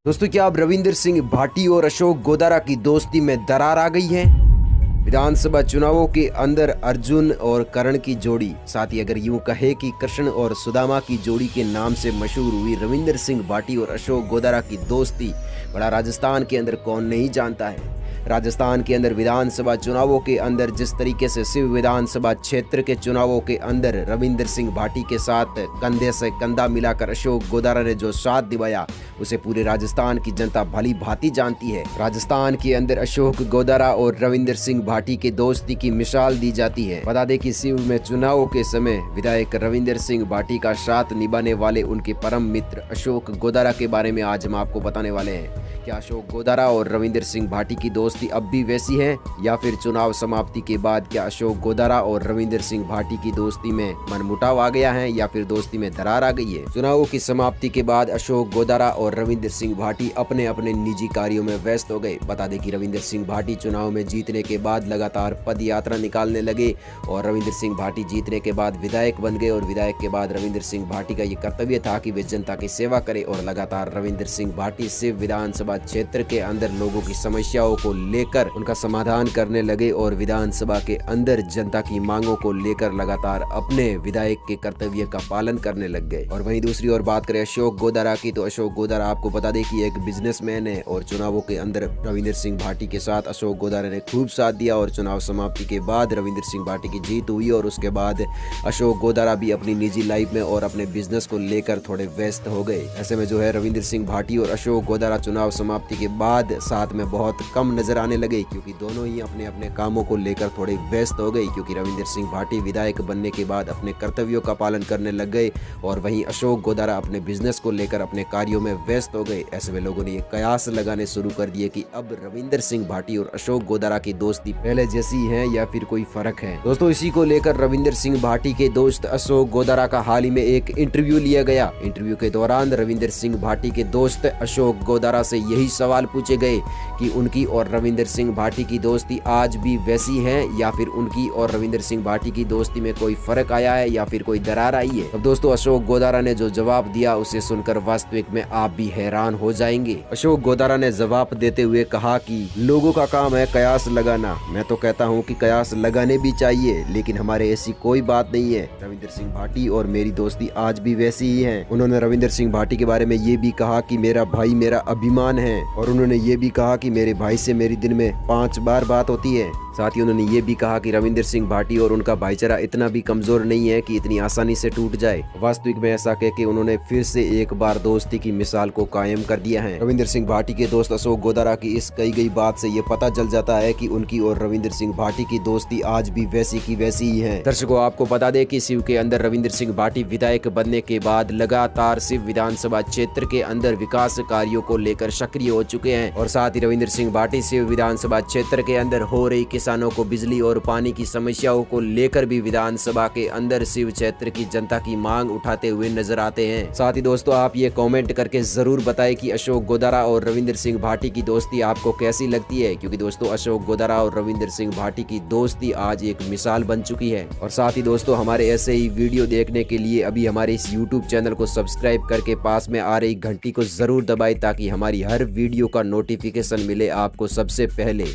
दोस्तों, क्या अब रविंदर सिंह भाटी और अशोक गोदारा की दोस्ती में दरार आ गई है? विधानसभा चुनावों के अंदर अर्जुन और करण की जोड़ी, साथ ही अगर यूं कहे कि कृष्ण और सुदामा की जोड़ी के नाम से मशहूर हुई रविंदर सिंह भाटी और अशोक गोदारा की दोस्ती, बड़ा राजस्थान के अंदर कौन नहीं जानता है। राजस्थान के अंदर विधानसभा चुनावों के अंदर जिस तरीके से सिव विधानसभा क्षेत्र के चुनावों के अंदर रविंदर सिंह भाटी के साथ कंधे से कंधा मिलाकर अशोक गोदारा ने जो साथ दिवाया, उसे पूरे राजस्थान की जनता भली भांति जानती है। राजस्थान के अंदर अशोक गोदारा और रविंदर सिंह भाटी के दोस्ती की मिसाल दी जाती है। बता दें कि सिव में चुनावों के समय विधायक रविंदर सिंह भाटी का साथ निभाने वाले उनके परम मित्र अशोक गोदारा के बारे में आज हम आपको बताने वाले हैं। क्या अशोक गोदारा और रविंदर सिंह भाटी की दोस्ती अब भी वैसी है, या फिर चुनाव समाप्ति के बाद क्या अशोक गोदारा और रविंदर सिंह भाटी की दोस्ती में मनमुटाव आ गया है, या फिर दोस्ती में दरार आ गई है? चुनावों की समाप्ति के बाद अशोक गोदारा और रविंदर सिंह भाटी अपने अपने निजी कार्यों में व्यस्त हो गए। बता दें कि रविंदर सिंह भाटी चुनाव में जीतने के बाद लगातार पद यात्रा निकालने लगे और रविंदर सिंह भाटी जीतने के बाद विधायक बन गए और विधायक के बाद रविंदर सिंह भाटी का ये कर्तव्य था कि वे जनता की सेवा करे और लगातार रविंदर सिंह भाटी सिव विधानसभा क्षेत्र के अंदर लोगों की समस्याओं को लेकर उनका समाधान करने लगे और विधानसभा के अंदर जनता की मांगों को लेकर लगातार अपने विधायक के कर्तव्य का पालन करने लग गए। और वहीं दूसरी ओर बात करें अशोक गोदारा की, तो अशोक गोदारा आपको बता दें कि एक बिजनेसमैन है और चुनावों के अंदर रविंदर सिंह भाटी के साथ अशोक गोदारा ने खूब साथ दिया और चुनाव समाप्ति के बाद रविंदर सिंह भाटी की जीत हुई और उसके बाद अशोक गोदारा भी अपनी निजी लाइफ में और अपने बिजनेस को लेकर थोड़े व्यस्त हो गए। ऐसे में जो है रविंदर सिंह भाटी और अशोक गोदारा चुनाव समाप्ति के बाद साथ में बहुत कम नजर आने लगे, क्योंकि दोनों ही अपने अपने कामों को लेकर थोड़े व्यस्त हो गए। क्योंकि रविंदर सिंह भाटी विधायक बनने के बाद अपने कर्तव्यों का पालन करने लग गए और वहीं अशोक गोदारा अपने बिजनेस को लेकर अपने कार्यों में व्यस्त हो गए। ऐसे में लोगों ने ये कयास लगाने शुरू कर दिए कि अब रविंदर सिंह भाटी और अशोक गोदारा की दोस्ती पहले जैसी है या फिर कोई फर्क है। दोस्तों, इसी को लेकर रविंदर सिंह भाटी के दोस्त अशोक गोदारा का हाल ही में एक इंटरव्यू लिया गया। इंटरव्यू के दौरान रविंदर सिंह भाटी के दोस्त अशोक गोदारा से यही सवाल पूछे गए कि उनकी और रविंदर सिंह भाटी की दोस्ती आज भी वैसी है या फिर उनकी और रविंदर सिंह भाटी की दोस्ती में कोई फर्क आया है या फिर कोई दरार आई है। अब दोस्तों, अशोक गोदारा ने जो जवाब दिया उसे सुनकर वास्तविक में आप भी हैरान हो जाएंगे। अशोक गोदारा ने जवाब देते हुए कहा कि लोगों का काम है कयास लगाना। मैं तो कहता हूँ कि कयास लगाने भी चाहिए, लेकिन हमारे ऐसी कोई बात नहीं है। रविंदर सिंह भाटी और मेरी दोस्ती आज भी वैसी ही है। उन्होंने रविंदर सिंह भाटी के बारे में ये भी कहा कि मेरा भाई मेरा अभिमान है और उन्होंने ये भी कहा कि मेरे भाई से मेरी दिन में 5 बार बात होती है। साथ ही उन्होंने ये भी कहा कि रविंदर सिंह भाटी और उनका भाईचारा इतना भी कमजोर नहीं है कि इतनी आसानी से टूट जाए। वास्तविक में ऐसा कह के उन्होंने फिर से एक बार दोस्ती की मिसाल को कायम कर दिया है। रविंदर सिंह भाटी के दोस्त अशोक गोदारा की इस कही गई बात से ये पता चल जाता है कि उनकी और रविंदर सिंह भाटी की दोस्ती आज भी वैसी की वैसी ही है। दर्शकों, आपको बता दें कि सिव के अंदर रविंदर सिंह भाटी विधायक बनने के बाद लगातार सिव विधानसभा क्षेत्र के अंदर विकास कार्यों को लेकर सक्रिय हो चुके हैं और साथ ही रविंदर सिंह भाटी सिव विधानसभा क्षेत्र के अंदर हो रही किसानों को बिजली और पानी की समस्याओं को लेकर भी विधानसभा के अंदर शिव क्षेत्र की जनता की मांग उठाते हुए नजर आते हैं। साथ ही दोस्तों, आप ये कमेंट करके जरूर बताएं कि अशोक गोदारा और रविंदर सिंह भाटी की दोस्ती आपको कैसी लगती है, क्योंकि दोस्तों अशोक गोदारा और रविंदर सिंह भाटी की दोस्ती आज एक मिसाल बन चुकी है। और साथ ही दोस्तों, हमारे ऐसे ही वीडियो देखने के लिए अभी हमारे इस YouTube चैनल को सब्सक्राइब करके पास में आ रही घंटी को जरूर दबाएं, ताकि हमारी हर वीडियो का नोटिफिकेशन मिले आपको सबसे पहले।